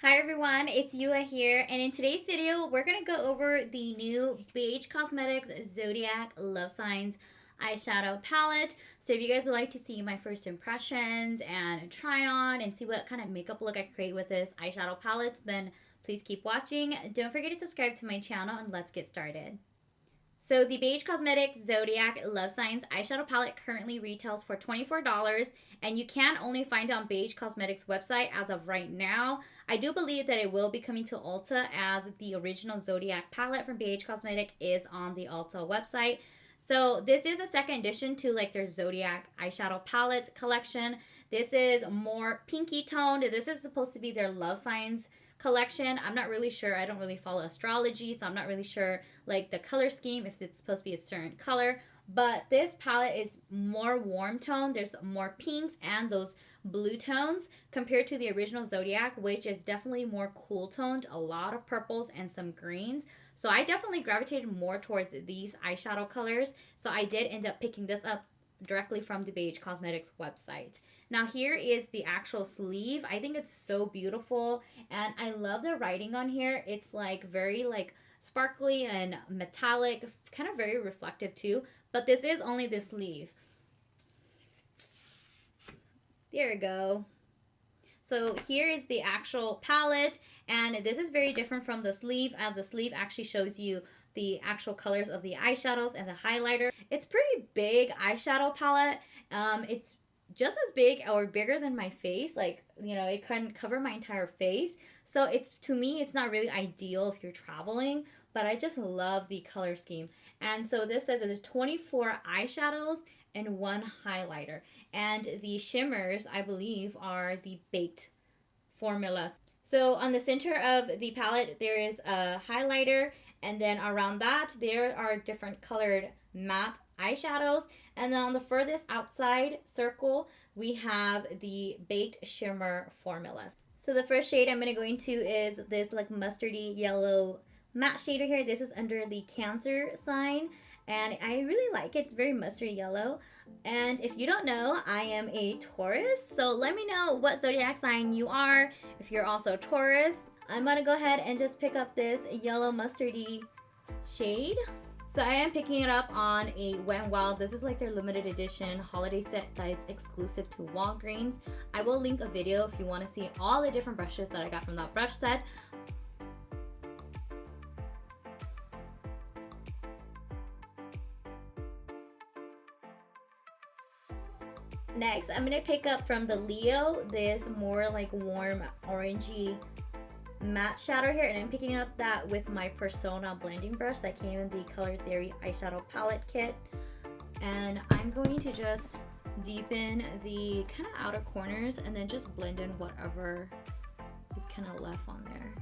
Hi everyone, it's Yua here, and in today's video, we're going to go over the new Beige Cosmetics Zodiac Love Signs eyeshadow palette. So if you guys would like to see my first impressions and try on and see what kind of makeup look I create with this eyeshadow palette, then please keep watching. Don't forget to subscribe to my channel, and let's get started. So the Beige Cosmetics Zodiac Love Signs eyeshadow palette currently retails for $24, and you can only find it on Beige Cosmetics website as of right now. I do believe that it will be coming to Ulta, as the original Zodiac palette from Beige Cosmetic is on the Ulta website. So this is a second addition to like their Zodiac eyeshadow palettes collection. This is more pinky toned. This is supposed to be their love signs collection. I'm not really sure. I don't really follow astrology, so I'm not really sure like the color scheme, if it's supposed to be a certain color. But this palette is more warm tone. There's more pinks and those blue tones compared to the original Zodiac, which is definitely more cool toned, a lot of purples and some greens. So I definitely gravitated more towards these eyeshadow colors. So I did end up picking this up directly from the Beige Cosmetics website. Now here is the actual sleeve. I think it's so beautiful, and I love the writing on here. It's like very like sparkly and metallic, kind of very reflective too, but this is only the sleeve. There we go. So here is the actual palette, and this is very different from the sleeve, as the sleeve actually shows you the actual colors of the eyeshadows and the highlighter. It's pretty big eyeshadow palette. It's just as big or bigger than my face. Like, you know, it couldn't cover my entire face. So it's, to me, it's not really ideal if you're traveling, but I just love the color scheme. And so this says that there's 24 eyeshadows and one highlighter. And the shimmers, I believe, are the baked formulas. So on the center of the palette, there is a highlighter, and then around that, there are different colored matte eyeshadows. And then on the furthest outside circle, we have the baked shimmer formulas. So the first shade I'm going to go into is this like mustardy yellow matte shader here. This is under the Cancer sign, and I really like it. It's very mustard yellow. And if you don't know, I am a Taurus, so let me know what zodiac sign you are. If you're also Taurus, I'm gonna go ahead and just pick up this yellow mustardy shade. So I am picking it up on a Wet n Wild. This is like their limited edition holiday set that is exclusive to Walgreens. I will link a video if you want to see all the different brushes that I got from that brush set. Next, I'm going to pick up from the Leo this more like warm orangey matte shadow here, and I'm picking up that with my Persona blending brush that came in the Color Theory eyeshadow palette kit. And I'm going to just deepen the kind of outer corners and then just blend in whatever is kind of left on there.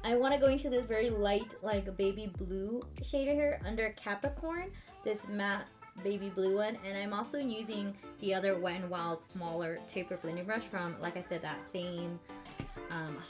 I want to go into this very light like baby blue shader here under Capricorn, this matte baby blue one. And I'm also using the other Wet n Wild smaller taper blending brush from, like I said, that same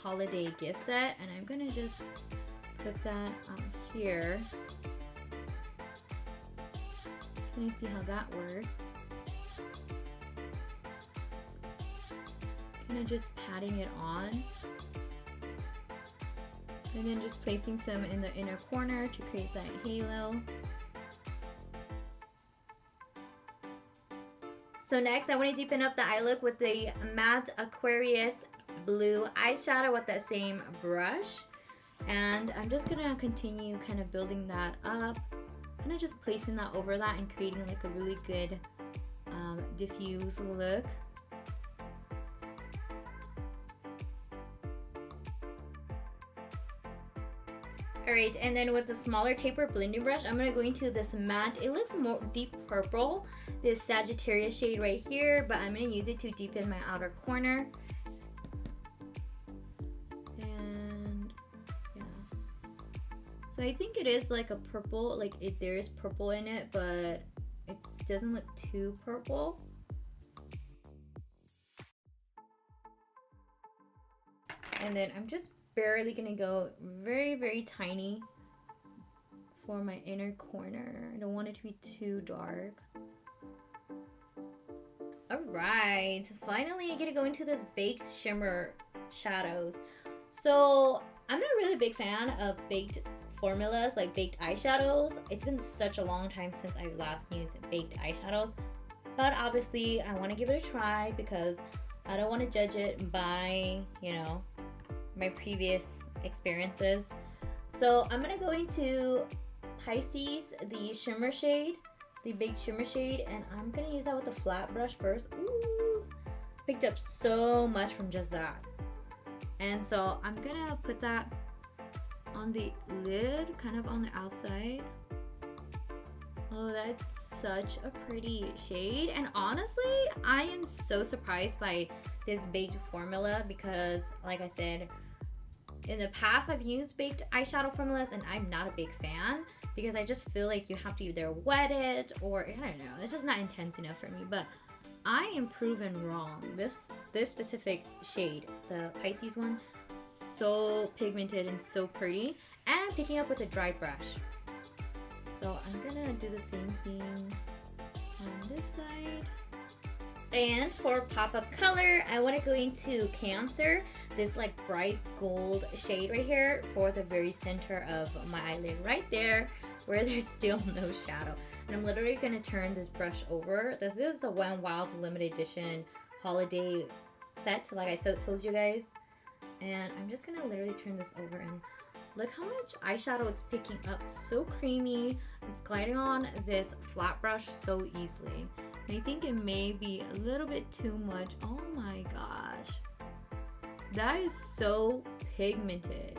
holiday gift set. And I'm gonna just put that here. Let me see how that works. Kind of just patting it on, and then just placing some in the inner corner to create that halo. So next, I want to deepen up the eye look with the matte Aquarius blue eyeshadow with that same brush. And I'm just going to continue kind of building that up, kind of just placing that over that and creating like a really good diffuse look. Alright, and then with the smaller taper blending brush, I'm going to go into this matte, it looks more deep purple, this Sagittarius shade right here, but I'm going to use it to deepen my outer corner. And yeah. So I think it is like a purple, like there is purple in it, but it doesn't look too purple. And then I'm just barely gonna go very tiny for my inner corner. I don't want it to be too dark. Alright, finally I get to go into this baked shimmer shadows. So I'm not really a big fan of baked formulas, like baked eyeshadows. It's been such a long time since I last used baked eyeshadows. But obviously I want to give it a try because I don't want to judge it by, you know, my previous experiences. So I'm going to go into Pisces, the shimmer shade, the baked shimmer shade, and I'm going to use that with a flat brush first. Ooh, picked up so much from just that. And so I'm going to put that on the lid, kind of on the outside. Oh, that's such a pretty shade. And honestly, I am so surprised by this baked formula because, like I said, in the past I've used baked eyeshadow formulas and I'm not a big fan because I just feel like you have to either wet it or, I don't know, it's just not intense enough for me. But I am proven wrong. This specific shade, the Pisces one, so pigmented and so pretty. And I'm picking up with a dry brush. So I'm gonna do the same thing on this side. And for pop of color, I want to go into Cancer, this like bright gold shade right here for the very center of my eyelid right there where there's still no shadow. And I'm literally gonna turn this brush over. This is the Wet n Wild limited edition holiday set, like I told you guys. And I'm just gonna literally turn this over and look how much eyeshadow it's picking up. So creamy. It's gliding on this flat brush so easily. And I think it may be a little bit too much. Oh my gosh. That is so pigmented.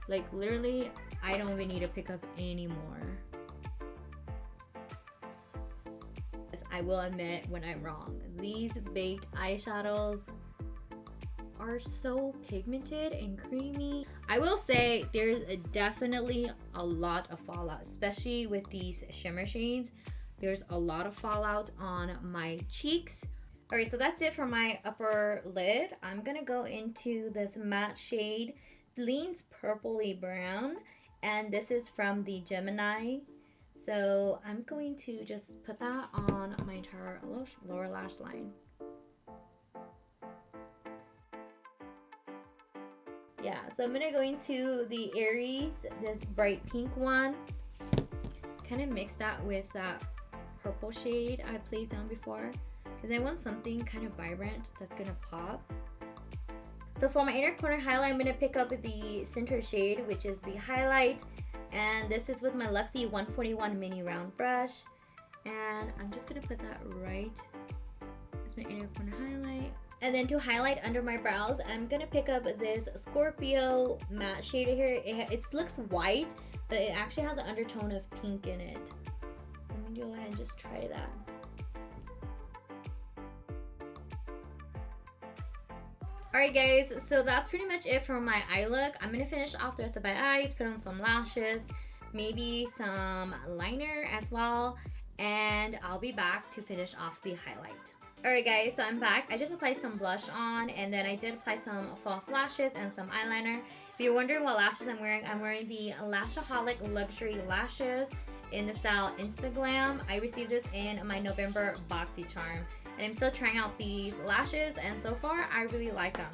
Like literally, I don't even need to pick up anymore. I will admit when I'm wrong. These baked eyeshadows are so pigmented and creamy. I will say there's definitely a lot of fallout, especially with these shimmer shades. There's a lot of fallout on my cheeks. All right, so that's it for my upper lid. I'm gonna go into this matte shade, leans purpley brown, and this is from the Gemini. So I'm going to just put that on my entire lower lash line. Yeah, so I'm gonna go into the Aries, this bright pink one. Kind of mix that with that purple shade I placed down before because I want something kind of vibrant that's gonna pop. So for my inner corner highlight, I'm gonna pick up the center shade, which is the highlight, and this is with my Luxie 141 mini round brush, and I'm just gonna put that right as my inner corner highlight. And then to highlight under my brows, I'm gonna pick up this Scorpio matte shade right here. It looks white, but it actually has an undertone of pink in it. Let me go ahead and just try that. Alright guys, so that's pretty much it for my eye look. I'm gonna finish off the rest of my eyes, put on some lashes, maybe some liner as well, and I'll be back to finish off the highlight. Alright guys, so I'm back. I just applied some blush on, and then I did apply some false lashes and some eyeliner. If you're wondering what lashes I'm wearing the Lashaholic Luxury Lashes in the style Instaglam. I received this in my November BoxyCharm, and I'm still trying out these lashes, and so far I really like them.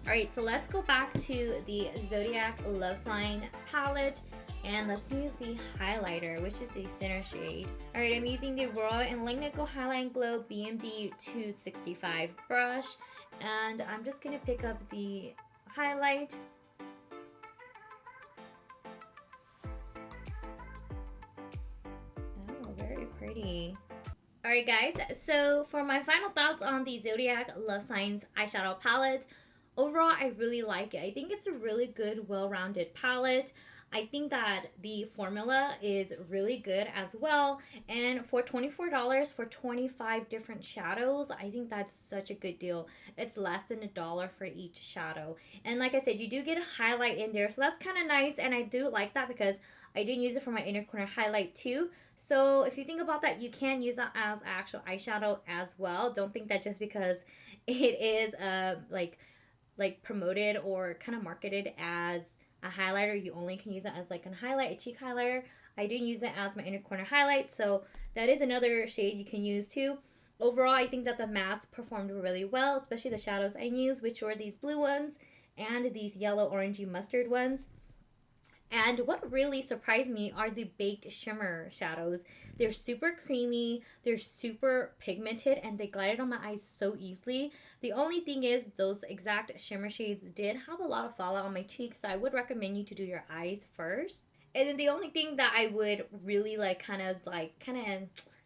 Alright, so let's go back to the Zodiac Love Sign palette. And let's use the highlighter, which is the center shade. Alright, I'm using the Royal and Langnickel Highlight and Glow BMD 265 brush. And I'm just going to pick up the highlight. Oh, very pretty. Alright guys, so for my final thoughts on the Zodiac Love Signs eyeshadow palette, overall I really like it. I think it's a really good, well-rounded palette. I think that the formula is really good as well, and for $24 for 25 different shadows, I think that's such a good deal. It's less than $1 for each shadow, and like I said, you do get a highlight in there, so that's kind of nice, and I do like that because I did use it for my inner corner highlight too. So if you think about that, you can use that as actual eyeshadow as well. Don't think that just because it is like promoted or kind of marketed as a highlighter, you only can use it as like a highlight, a cheek highlighter. I did use it as my inner corner highlight, so that is another shade you can use too. Overall, I think that the mattes performed really well, especially the shadows I used, which were these blue ones and these yellow orangey mustard ones. And what really surprised me are the baked shimmer shadows. They're super creamy, they're super pigmented, and they glided on my eyes so easily. The only thing is those exact shimmer shades did have a lot of fallout on my cheeks, so I would recommend you to do your eyes first. And then the only thing that I would really kind of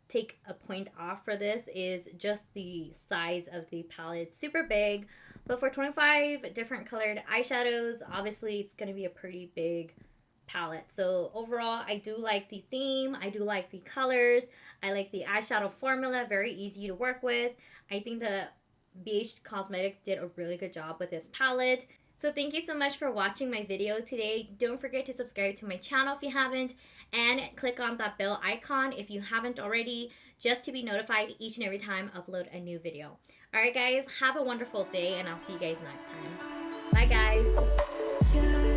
take a point off for this is just the size of the palette. It's super big, but for 25 different colored eyeshadows, obviously it's going to be a pretty big palette. So overall, I do like the theme, I do like the colors, I like the eyeshadow formula, very easy to work with. I think the BH Cosmetics did a really good job with this palette. So thank you so much for watching my video today. Don't forget to subscribe to my channel if you haven't, and click on that bell icon if you haven't already, just to be notified each and every time I upload a new video. Alright guys, have a wonderful day, and I'll see you guys next time. Bye guys!